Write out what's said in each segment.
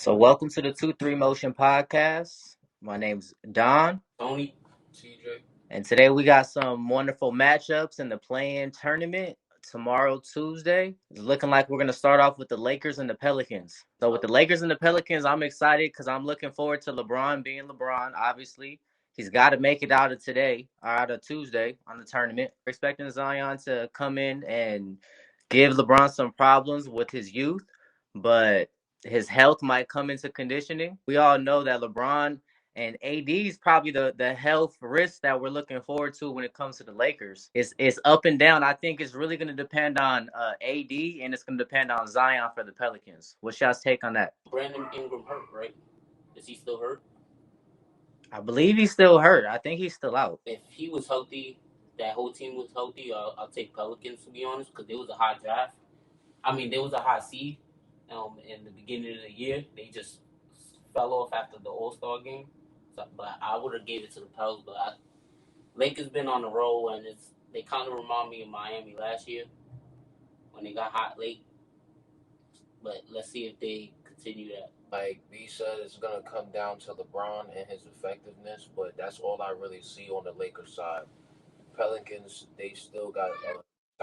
So welcome to the 2-3 Motion Podcast. My name's Don. Tony, TJ. And today we got some wonderful matchups in the play-in tournament. Tomorrow, Tuesday, it's looking like we're going to start off with the Lakers and the Pelicans. So with the Lakers and the Pelicans, I'm excited because I'm looking forward to LeBron being LeBron, obviously. He's got to make it out of Tuesday on the tournament. We're expecting Zion to come in and give LeBron some problems with his youth, but his health might come into conditioning. We all know that LeBron and AD is probably the health risk that we're looking forward to when it comes to the Lakers. It's up and down. I think it's really going to depend on AD, and it's going to depend on Zion for the Pelicans. What's y'all's take on that? Brandon Ingram hurt, right? Is he still hurt? I believe he's still hurt. I think he's still out. If he was healthy, that whole team was healthy, I'll take Pelicans, to be honest, because there was a high draft. I mean, there was a high seed in the beginning of the year. They just fell off after the All-Star game. So, but I would have gave it to the Pels. But Lakers been on the roll, and they kind of remind me of Miami last year when they got hot late. But let's see if they continue that. Like B said, it's going to come down to LeBron and his effectiveness, but that's all I really see on the Lakers side. Pelicans, they still got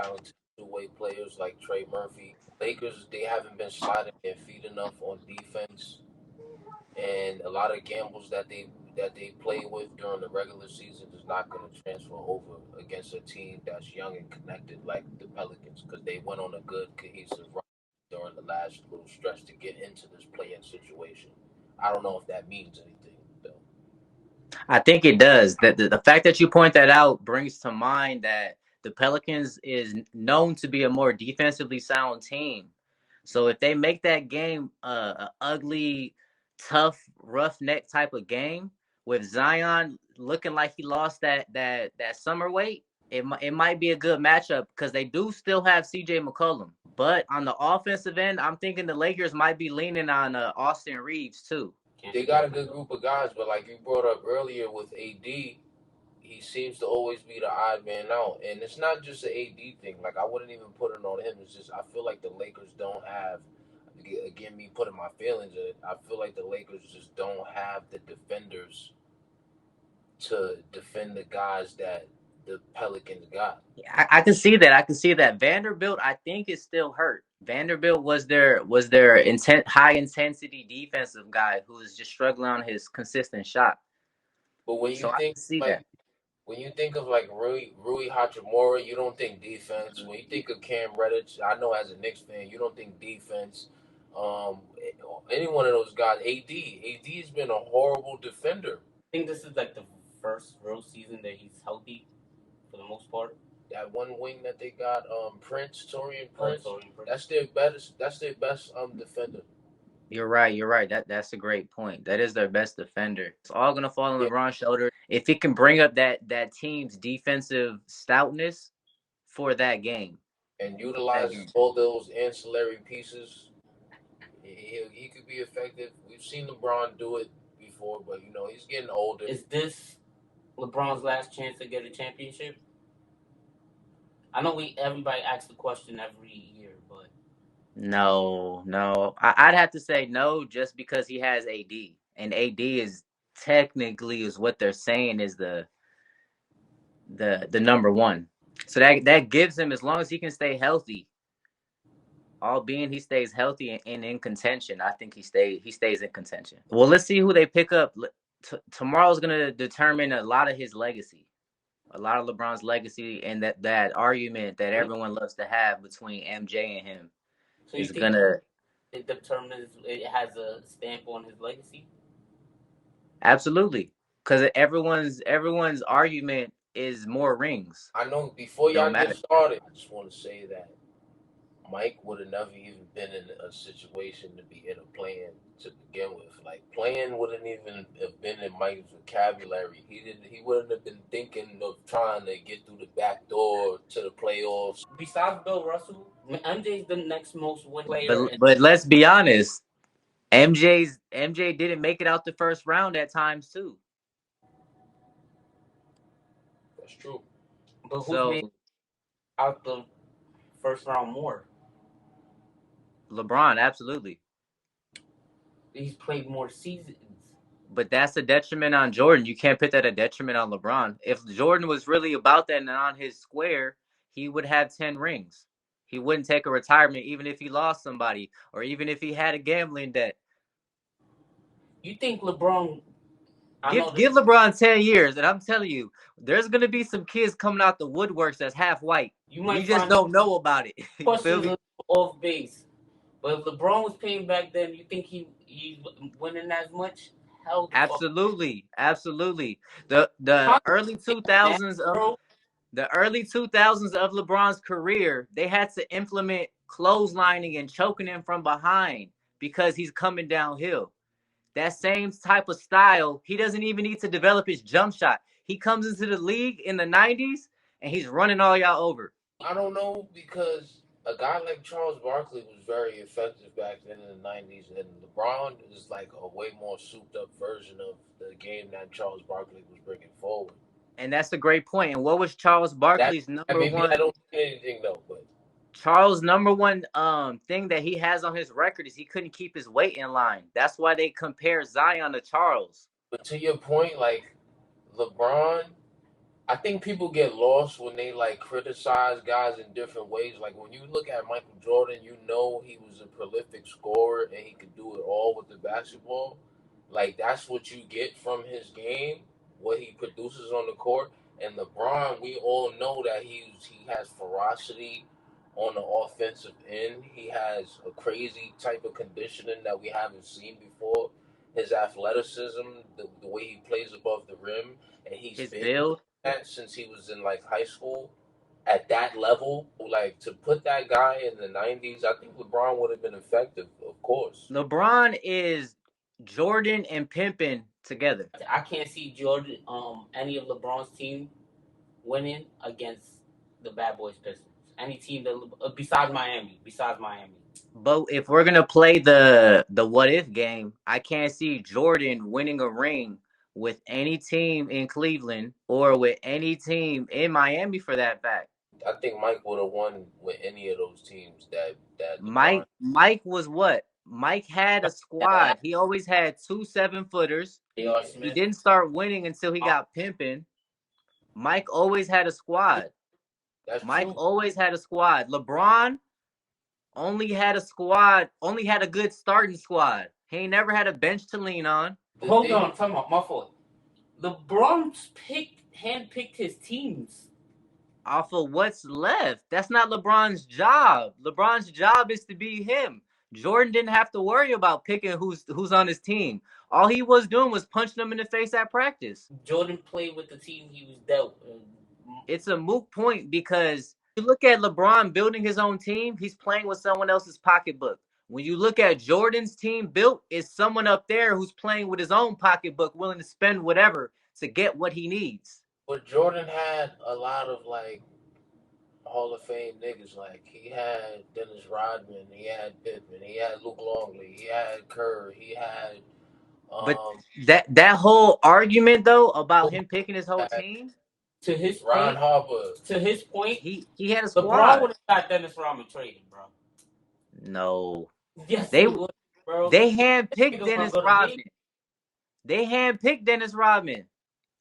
talented two-way players like Trey Murphy. Lakers, they haven't been sliding their feet enough on defense, and a lot of gambles that they play with during the regular season is not going to transfer over against a team that's young and connected like the Pelicans, because they went on a good cohesive run during the last little stretch to get into this play-in situation. I don't know if that means anything, though. I think it does. That the fact that you point that out brings to mind that the Pelicans is known to be a more defensively sound team. So if they make that game a ugly, tough, roughneck type of game with Zion looking like he lost that summer weight, it might be a good matchup because they do still have CJ McCollum. But on the offensive end, I'm thinking the Lakers might be leaning on Austin Reeves too. They got a good group of guys, but like you brought up earlier with AD, he seems to always be the odd man out. And it's not just an AD thing. Like, I wouldn't even put it on him. It's just I feel like the Lakers don't have, again, me putting my feelings in it, I feel like the Lakers just don't have the defenders to defend the guys that the Pelicans got. I can see that. I can see that. Vanderbilt, I think, is still hurt. Vanderbilt was their high intensity defensive guy who was just struggling on his consistent shot. But when you So I think can see like that. when you think of like Rui Hachimura, you don't think defense. When you think of Cam Reddish, I know as a Knicks fan, you don't think defense. Any one of those guys, AD's been a horrible defender. I think this is like the first real season that he's healthy for the most part. That one wing that they got, Torian Prince, that's their best defender. You're right. That's a great point. That is their best defender. It's all gonna fall on LeBron's shoulder. If he can bring up that team's defensive stoutness for that game and utilize all those ancillary pieces, he could be effective. We've seen LeBron do it before, but he's getting older. Is this LeBron's last chance to get a championship? I know everybody asks the question every year, but no. I'd have to say no, just because he has AD, and AD is technically is what they're saying is the number one. So that gives him, as long as he can stay healthy, albeit he stays healthy and in contention, I think he stays in contention. Well, let's see who they pick up. Tomorrow's going to determine a lot of his legacy, a lot of LeBron's legacy, and that argument that everyone loves to have between MJ and him. So is going to... It determines, it has a stamp on his legacy? Absolutely. Because everyone's argument is more rings. I know before y'all get started, I just want to say that Mike would have never even been in a situation to be in a play-in to begin with. Like, play-in wouldn't even have been in Mike's vocabulary. He wouldn't have been thinking of trying to get through the back door to the playoffs. Besides Bill Russell, MJ's the next most win player. But let's be honest, MJ didn't make it out the first round at times too. That's true. But who's made out the first round more? LeBron, absolutely. He's played more seasons. But that's a detriment on Jordan. You can't put that a detriment on LeBron. If Jordan was really about that and on his square, he would have 10 rings. He wouldn't take a retirement even if he lost somebody or even if he had a gambling debt. You think LeBron? I know Give LeBron 10 years, and I'm telling you, there's gonna be some kids coming out the woodworks that's half white. you We might just find don't know about it. You feel questions me? off base. But if LeBron was paying back then, you think he's winning as much? Hell the fuck. Absolutely, absolutely. The early two Man, thousands of bro. the early 2000s of LeBron's career, they had to implement clotheslining and choking him from behind because he's coming downhill. That same type of style, he doesn't even need to develop his jump shot. He comes into the league in the 90s and he's running all y'all over. I don't know because a guy like Charles Barkley was very effective back then in the '90s, and LeBron is like a way more souped up version of the game that Charles Barkley was bringing forward. And that's a great point. And what was Charles That Barkley's number maybe I one don't mean anything though, but Charles' number one thing that he has on his record is he couldn't keep his weight in line. That's why they compare Zion to Charles. to your point, like LeBron, I think people get lost when they like criticize guys in different ways. Like when you look at Michael Jordan, you know he was a prolific scorer and he could do it all with the basketball. Like that's what you get from his game, what he produces on the court. And LeBron, we all know that he has ferocity on the offensive end. He has a crazy type of conditioning that we haven't seen before. His athleticism, the way he plays above the rim, and he's His been build. that since he was in like high school at that level. Like to put that guy in the '90s, I think LeBron would have been effective, of course. LeBron is Jordan and Pimpin together. I can't see Jordan, any of LeBron's team winning against the Bad Boys Pistons. Any team that besides Miami, But if we're gonna play the what if game, I can't see Jordan winning a ring with any team in Cleveland or with any team in Miami for that fact. I think Mike would have won with any of those teams that LeBron Mike was what? Mike had a had. squad. He always had 2 7-footers. J.R. He Smith. didn't start winning until he got pimping. Mike always had a squad. That's Mike true. always had a squad. LeBron only had a squad, only had a good starting squad. He ain't never had a bench to lean on. Hold on, time out, my fault. LeBron's handpicked his teams. Off of what's left. That's not LeBron's job. LeBron's job is to be him. Jordan didn't have to worry about picking who's on his team. All he was doing was punching them in the face at practice. Jordan played with the team he was dealt. It's a moot point because you look at LeBron building his own team, he's playing with someone else's pocketbook. When you look at Jordan's team built, it's someone up there who's playing with his own pocketbook, willing to spend whatever to get what he needs. But Jordan had a lot of like Hall of Fame niggas. Like he had Dennis Rodman, he had Pippen, he had Luke Longley, he had Kerr, he had But that whole argument though about him picking his whole team, to his Ron point, Harper. to his point, he had a LeBron squad. would have got Dennis Rodman traded, bro. No, Yes, they would, bro. they handpicked Dennis Rodman. They handpicked Dennis Rodman.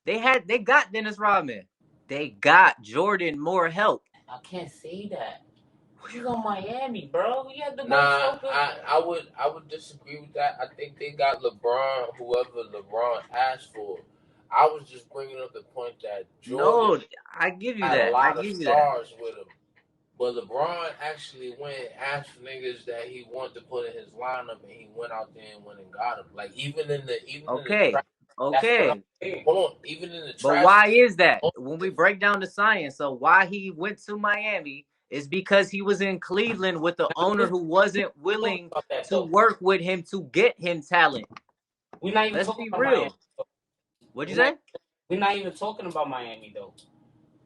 They got Dennis Rodman. They got Jordan more help. I can't say that. You on Miami, bro. We had the Nah, I would disagree with that. I think they got LeBron, whoever LeBron asked for. I was just bringing up the point that Jordan I give you had that. a lot I of give you stars with him. But LeBron actually went and asked for niggas that he wanted to put in his lineup, and he went out there and went and got him. Like even in the Okay. Okay. Hold on, even in the But why is that? When we break down the science, so why he went to Miami is because he was in Cleveland with the owner who wasn't willing to work with him to get him talent. We're not even Let's be real. What'd you say? We're not even talking about Miami though.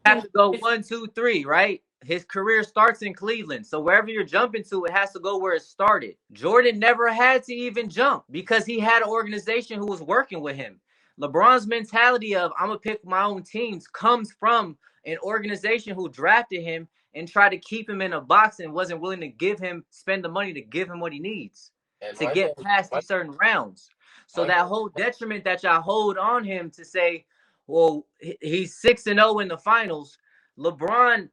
Have to go 1, 2, 3, right? His career starts in Cleveland. So wherever you're jumping to, it has to go where it started. Jordan never had to even jump because he had an organization who was working with him. LeBron's mentality of I'm going to pick my own teams comes from an organization who drafted him and tried to keep him in a box and wasn't willing to spend the money to give him what he needs. And to get past these certain rounds. So that whole detriment that y'all hold on him to say, well, he's 6-0 in the finals. LeBron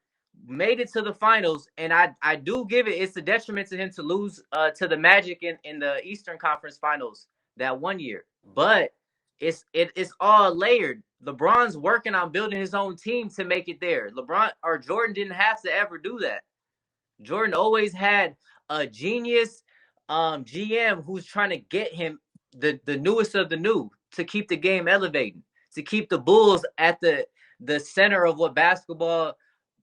made it to the finals, and I do give it's a detriment to him to lose to the Magic in the Eastern Conference Finals that one year. But it's all layered. LeBron's working on building his own team to make it there. LeBron or Jordan didn't have to ever do that. Jordan always had a genius GM who's trying to get him the newest of the new to keep the game elevating, to keep the Bulls at the center of what basketball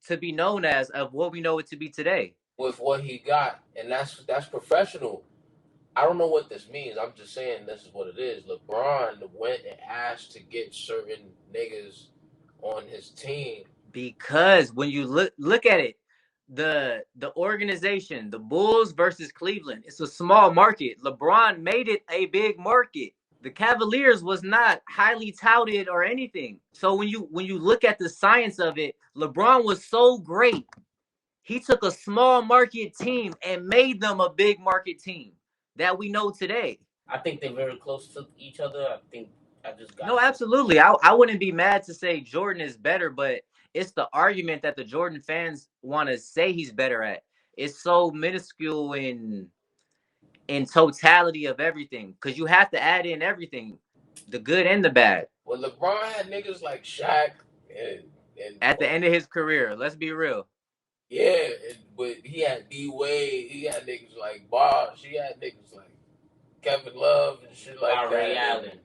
to be known as, of what we know it to be today. With what he got, and that's professional. I don't know what this means. I'm just saying this is what it is. LeBron went and asked to get certain niggas on his team. Because when you look at it, the organization, the Bulls versus Cleveland, it's a small market. LeBron made it a big market. The Cavaliers was not highly touted or anything. So when you look at the science of it, LeBron was so great. He took a small market team and made them a big market team that we know today. I think they're very close to each other. I think I just got No, absolutely. I wouldn't be mad to say Jordan is better, but it's the argument that the Jordan fans want to say he's better at. It's so minuscule in totality of everything, because you have to add in everything, the good and the bad. Well, LeBron had niggas like Shaq and At the end of his career, let's be real. Yeah, but he had D Wade, he had niggas like Bosh, he had niggas like Kevin Love and shit like Ray that. Allen,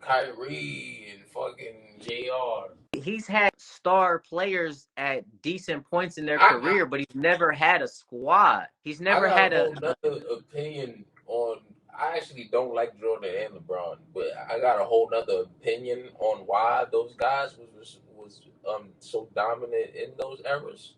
Kyrie and fucking JR. He's had star players at decent points in their career, but he's never had a squad. He's never had another opinion on. I actually don't like Jordan and LeBron, but I got a whole nother opinion on why those guys was so dominant in those eras.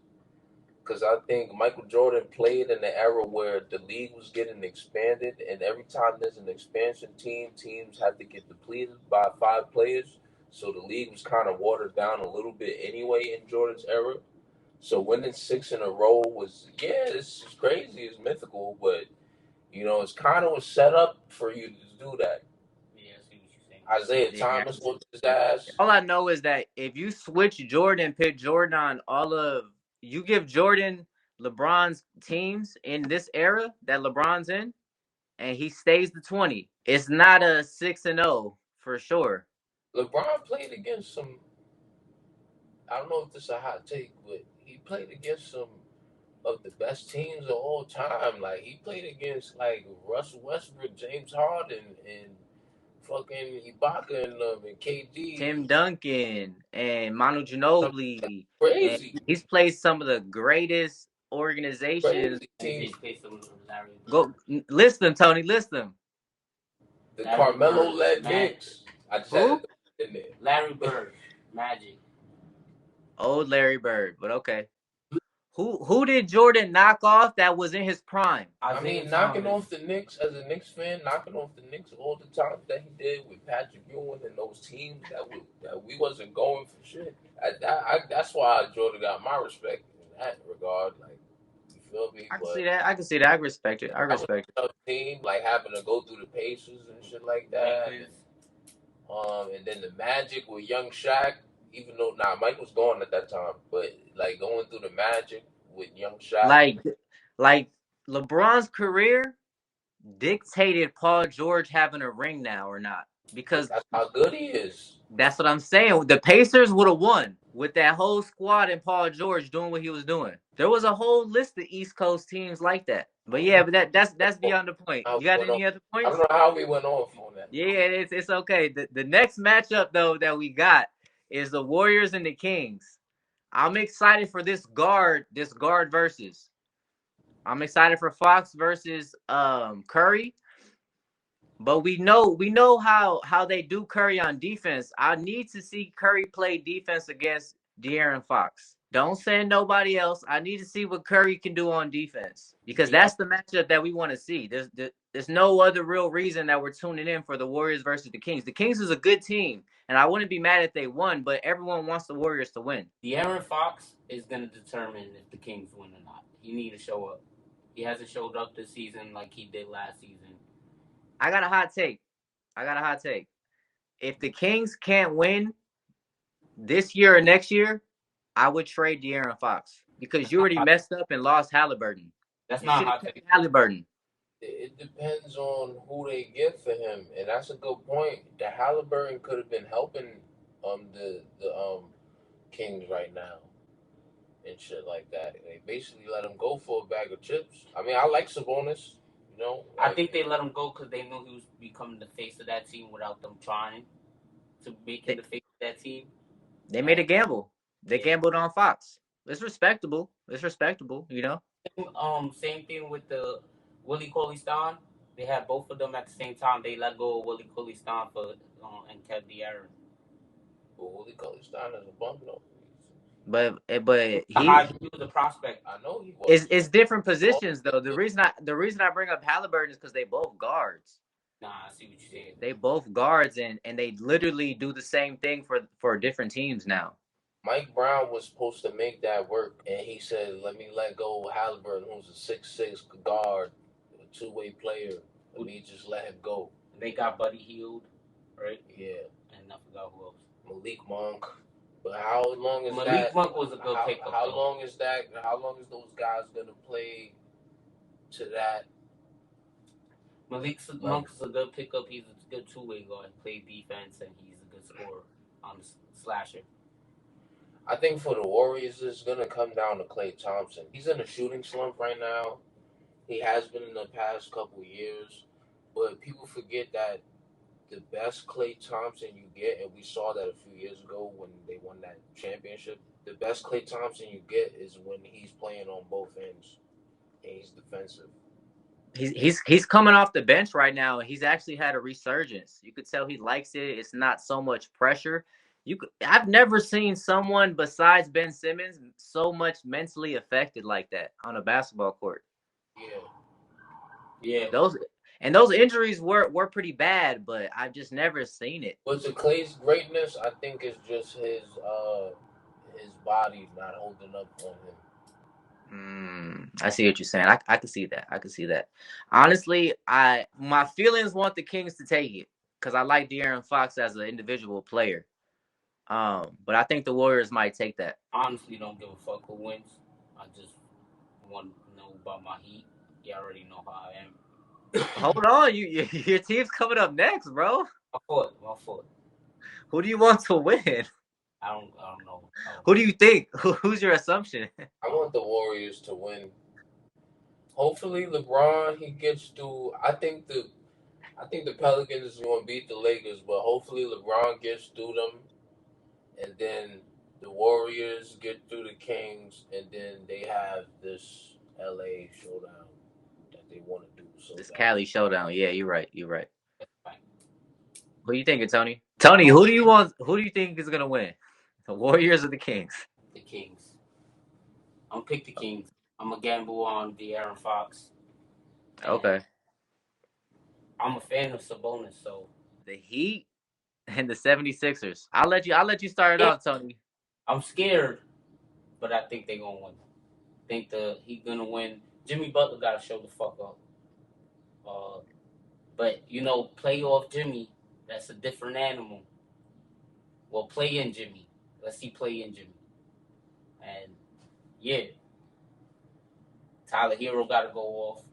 Because I think Michael Jordan played in the era where the league was getting expanded, and every time there's an expansion teams have to get depleted by 5 players. So the league was kind of watered down a little bit anyway in Jordan's era. So winning 6 in a row was, this is crazy, it's mythical, but it's kind of was set up for you to do that. Yeah, I see what you're saying. Isaiah Thomas whooped his ass. All I know is that if you switch Jordan, pick Jordan on you give Jordan LeBron's teams in this era that LeBron's in, and he stays the 20, it's not a 6-0 for sure. LeBron played against some, I don't know if this is a hot take, but he played against some of the best teams of all time. Like, he played against, like, Russell Westbrook, James Harden, and fucking Ibaka and KD. Tim Duncan and Manu Ginobili. Crazy. And he's played some of the greatest organizations. Go list them, Tony. List them. The Carmelo-led Knicks. I just had it in there. Larry Bird, Magic. Old Larry Bird, but okay. Who did Jordan knock off that was in his prime? I mean, knocking off the Knicks, as a Knicks fan, knocking off the Knicks all the time that he did with Patrick Ewing and those teams that we wasn't going for shit. That's why Jordan got my respect in that regard. Like, you feel me? I can see that. I respect it. I respect it. Team, like having to go through the Pacers and shit like that. And then the Magic with young Shaq. Even though Mike was gone at that time, but like going through the Magic with young Shaq. Like LeBron's career dictated Paul George having a ring now or not, because that's how good he is. That's what I'm saying. The Pacers would have won with that whole squad and Paul George doing what he was doing. There was a whole list of East Coast teams like that. But yeah, but that's beyond the point. You got any other points? I don't know how we went off on that. Yeah, it's okay. The next matchup though that we got is the Warriors and the Kings. I'm excited for this guard versus. I'm excited for Fox versus Curry. But we know how they do Curry on defense. I need to see Curry play defense against De'Aaron Fox. Don't send nobody else. I need to see what Curry can do on defense, because that's the matchup that we want to see. There's no other real reason that we're tuning in for the Warriors versus the Kings. The Kings is a good team, and I wouldn't be mad if they won, but everyone wants the Warriors to win. De'Aaron Fox is going to determine if the Kings win or not. He need to show up. He hasn't showed up this season like he did last season. I got a hot take. If the Kings can't win this year or next year, I would trade De'Aaron Fox because That's you not already hot. messed up and lost Halliburton. That's You not a should have hot kept take. Halliburton. It depends on who they get for him, and that's a good point. The Halliburton could have been helping the Kings right now and shit like that. They basically let him go for a bag of chips. I mean, I like Sabonis, you know. I Like, think they let him go because they knew he was becoming the face of that team without them trying to make him They, the face of that team. they made And a gamble. They yeah, gambled on Fox. It's respectable. You know. same thing with the Willie Cauley Stein. They had both of them at the same time. They let go of Willie Cauley Stein for and kept De'Aaron. but Willie Cauley-Stein is a bum though. But He was a prospect. I know he was. it's different He always positions though. been good. The reason I bring up Halliburton is because they both guards. Nah, I see what you're saying. They both guards and they literally do the same thing for different teams now. Mike Brown was supposed to make that work, and he said, "Let me let go of Halliburton, who's a 6'6" guard, a two-way player. Let me just let him go." They got Buddy Hield, right? Yeah, And I forgot who else. Malik Monk. But how long is Malik that? Monk was a good pickup. How though. long is that? How long is those guys gonna play to that? Monk is a good pickup. He's a good two-way guard. Play defense and he's a good scorer on the slasher. I think for the Warriors, it's gonna come down to Klay Thompson. He's in a shooting slump right now. He has been in the past couple years, but people forget that the best Klay Thompson you get, and we saw that a few years ago when they won that championship. The best Klay Thompson you get is when he's playing on both ends and he's defensive. He's coming off the bench right now. He's actually had a resurgence. You could tell he likes it. It's not so much pressure. I've never seen someone besides Ben Simmons so much mentally affected like that on a basketball court. Yeah. Those injuries were pretty bad, but I've just never seen it. But to Klay's greatness, I think it's just his body not holding up on him. I see what you're saying. I can see that. I can see that. Honestly, my feelings want the Kings to take it because I like De'Aaron Fox as an individual player. But I think the Warriors might take that. Honestly, don't give a fuck who wins. I just want to know about my Heat. You already know how I am. Hold on, your team's coming up next, bro. My fault. Who do you want to win? I don't know. Who do you think? Who's your assumption? I want the Warriors to win. Hopefully, LeBron he gets through. I think the Pelicans is going to beat the Lakers, but hopefully LeBron gets through them, and then the Warriors get through the Kings, and then they have this LA showdown that they want to do. So This Cali showdown. Yeah, you're right. That's fine. Who you thinking, Tony? Tony, who do you want? Who do you think is gonna win? The Warriors or the Kings? The Kings. I'm gonna pick the Kings. I'm gonna gamble on De'Aaron Fox. Okay. I'm a fan of Sabonis, so The Heat and the 76ers. I'll let you start it off, Tony. I'm scared, but I think they're gonna win. I think he's gonna win. Jimmy Butler gotta show the fuck up. But playoff Jimmy, that's a different animal. Well, play in Jimmy. Let's see play in Jimmy. And yeah, Tyler Hero gotta go off.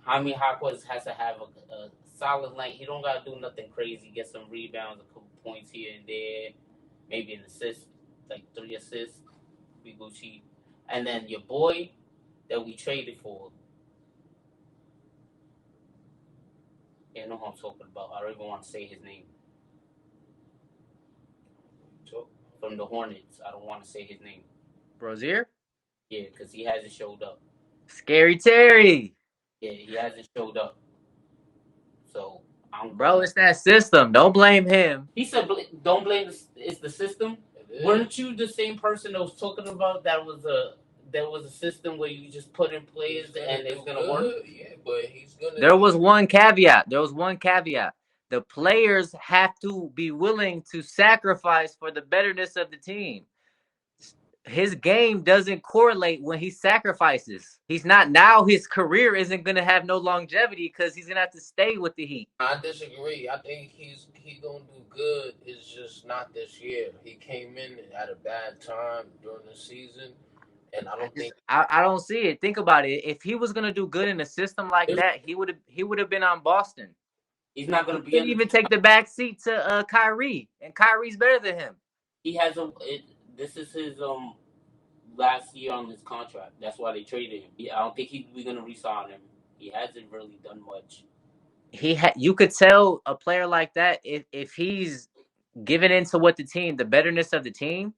Jaime Jaquez has to have a solid night. He don't gotta do nothing crazy. Get some rebounds, a couple points here and there, maybe an assist, like 3 assists. We Gucci, and then your boy that we traded for. Yeah, I know who I'm talking about. I don't even want to say his name. From the Hornets, I don't want to say his name. Rozier? Yeah, because he hasn't showed up. Scary Terry. Yeah, he hasn't showed up. So Bro, it's that system. Don't blame him. He said, "Don't blame it's the system." Weren't you the same person that was talking about there was a system where you just put in players and it's gonna work? Yeah, but he's gonna. There was one caveat. The players have to be willing to sacrifice for the betterness of the team. his game doesn't correlate when he sacrifices. He's not now. His career isn't gonna have no longevity because he's gonna have to stay with the Heat. I disagree. I think he gonna do good. It's just not this year. He came in at a bad time during the season, and I don't think I don't see it. Think about it. If he was gonna do good in a system like that, he would have been on Boston. He's not He gonna be didn't in. even take the back seat to Kyrie, and Kyrie's better than him. He has a. This is his last year on his contract. That's why they traded him. I don't think we're gonna resign him. He hasn't really done much. You could tell a player like that if he's given into what the betterness of the team,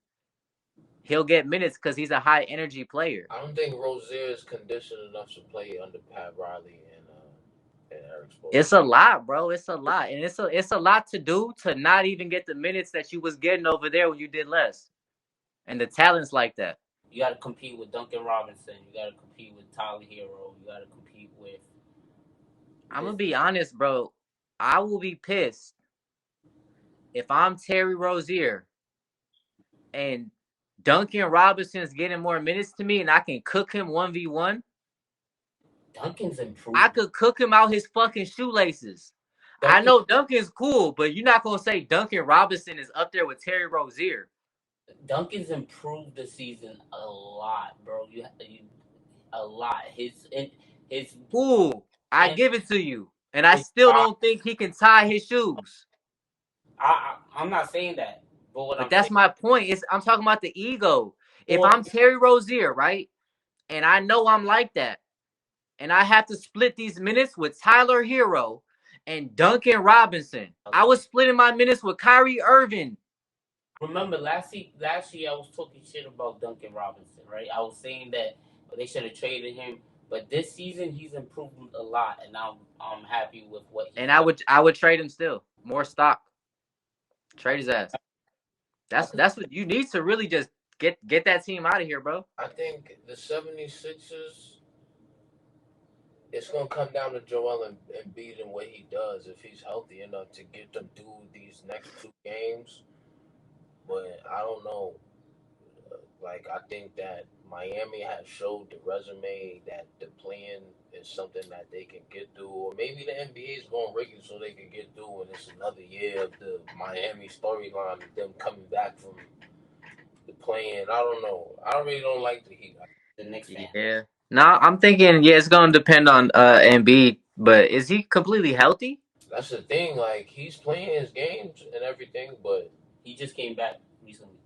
he'll get minutes because he's a high energy player. I don't think Rozier is conditioned enough to play under Pat Riley and Eric Spoelstra. It's a lot, bro. It's a lot, and it's a lot to do to not even get the minutes that you was getting over there when you did less, and the talents like that. You got to compete with Duncan Robinson. You got to compete with Tyler Hero. You got to compete with. I'm gonna be honest, bro. I will be pissed if I'm Terry Rozier and Duncan Robinson's getting more minutes to me, and I can cook him 1v1. Duncan's improved. I could cook him out his fucking shoelaces. I know Duncan's cool, but you're not gonna say Duncan Robinson is up there with Terry Rozier. Duncan's improved this season a lot, bro. A lot. His Cool. I give it to you, and I still don't think he can tie his shoes. I'm not saying that, but that's my point. I'm talking about the ego. If I'm Terry Rozier, right, and I know I'm like that, and I have to split these minutes with Tyler Hero and Duncan Robinson, I was splitting my minutes with Kyrie Irving. Remember last year I was talking shit about Duncan Robinson, right? I was saying that they should have traded him, but this season he's improved a lot, and I'm happy with what. I would trade him still. More stock. Trade his ass. That's what you need to really just get that team out of here, bro. I think the 76ers, it's going to come down to Joel Embiid and what he does if he's healthy enough to get them through these next 2 games. But I don't know. Like, I think that Miami has showed the resume that the plan is something that they can get through. Or maybe the NBA is going to rig it so they can get through, and it's another year of the Miami storyline of them coming back from the plan. I don't know. I really don't like the Heat. The next fan. Yeah. No, I'm thinking, it's going to depend on Embiid, but is he completely healthy? That's the thing. Like, he's playing his games and everything, but he just came back recently.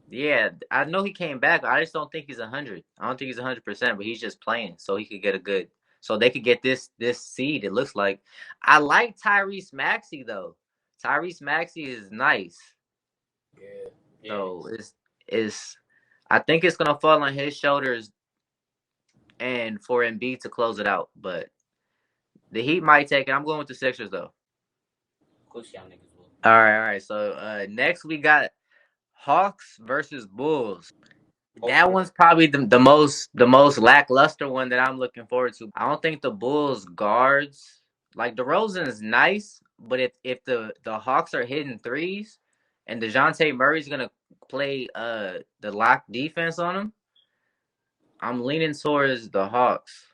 Yeah, I know he came back. I just don't think he's 100. I don't think he's 100%, but he's just playing so he could get a good. So they could get this seed. It looks like. I like Tyrese Maxey though. Tyrese Maxey is nice. Yeah. So it's. I think it's gonna fall on his shoulders, and for Embiid to close it out. But the Heat might take it. I'm going with the Sixers though. Of course, y'all niggas will. All right. So next we got Hawks versus Bulls. That one's probably the most lackluster one that I'm looking forward to. I don't think the Bulls guards, like DeRozan is nice, but if the Hawks are hitting threes and DeJounte Murray's gonna play the lock defense on him, I'm leaning towards the Hawks.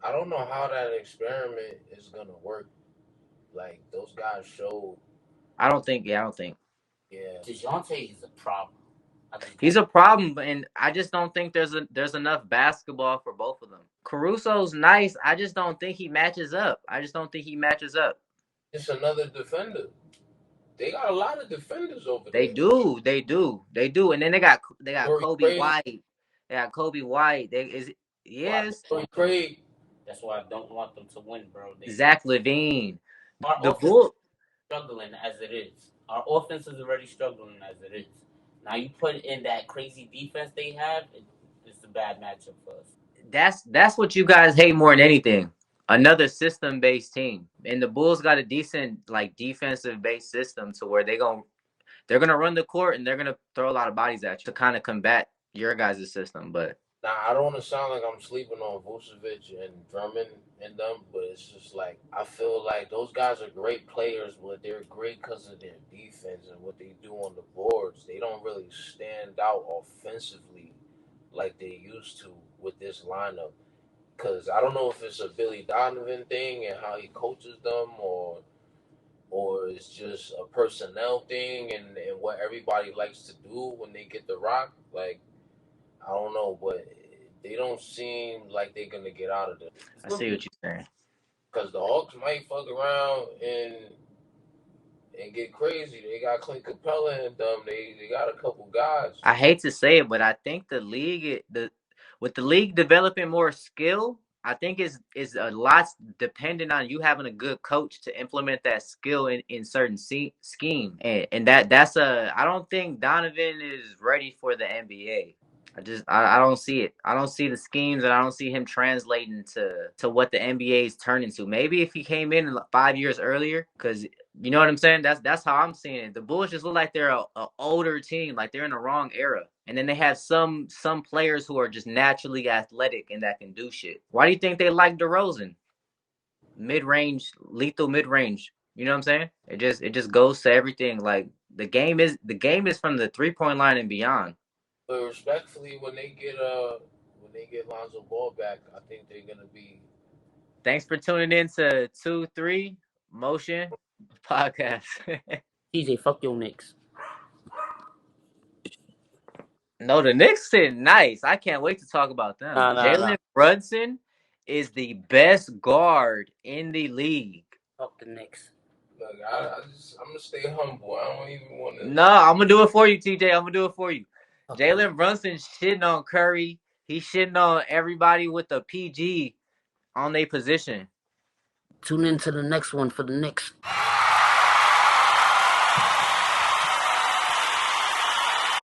I don't know how that experiment is gonna work. Like, those guys showed. I don't think. Yeah. DeJounte is a problem. He's a problem, and I just don't think there's enough basketball for both of them. Caruso's nice. I just don't think he matches up. It's another defender. They got a lot of defenders over there. They do, and then they got Kobe White. They got Kobe White. Yes. Craig. That's why I don't want them to win, bro. Zach LaVine. The Bulls struggling as it is. Our offense is already struggling as it is. Now you put in that crazy defense they have, it's a bad matchup for us. That's what you guys hate more than anything. Another system-based team, and the Bulls got a decent defensive-based system to where they're gonna run the court and they're gonna throw a lot of bodies at you to kind of combat your guys' system. But Now, I don't want to sound like I'm sleeping on Vucevic and Drummond and them, but it's just like I feel like those guys are great players, but they're great because of their defense and what they do on the boards. They don't really stand out offensively like they used to with this lineup. Because I don't know if it's a Billy Donovan thing and how he coaches them, or it's just a personnel thing and what everybody likes to do when they get the rock. Like, I don't know, but they don't seem like they're gonna get out of this. I see what you're saying. Because the Hawks might fuck around and get crazy. They got Clint Capella and them. They got a couple guys. I hate to say it, but I think the league, with the league developing more skill, I think is a lot dependent on you having a good coach to implement that skill in certain scheme, and that's a. I don't think Donovan is ready for the NBA. I don't see it. I don't see the schemes, and I don't see him translating to what the NBA is turning to. Maybe if he came in 5 years earlier, because you know what I'm saying. That's how I'm seeing it. The Bulls just look like they're a older team, like they're in the wrong era. And then they have some players who are just naturally athletic and that can do shit. Why do you think they like DeRozan? Mid range, lethal mid range. You know what I'm saying? It just goes to everything. Like the game is from the 3-point line and beyond. But respectfully, when they get Lonzo Ball back, I think they're gonna be. Thanks for tuning in to 2-3 Motion Podcast. TJ, fuck your Knicks. No, the Knicks sit nice. I can't wait to talk about them. Nah. Jalen Brunson is the best guard in the league. Fuck the Knicks. Look, I'm gonna stay humble. I don't even want to. No, I'm gonna do it for you, TJ. I'm gonna do it for you. Jalen Brunson shitting on Curry. He's shitting on everybody with a PG on their position. Tune in to the next one for the Knicks.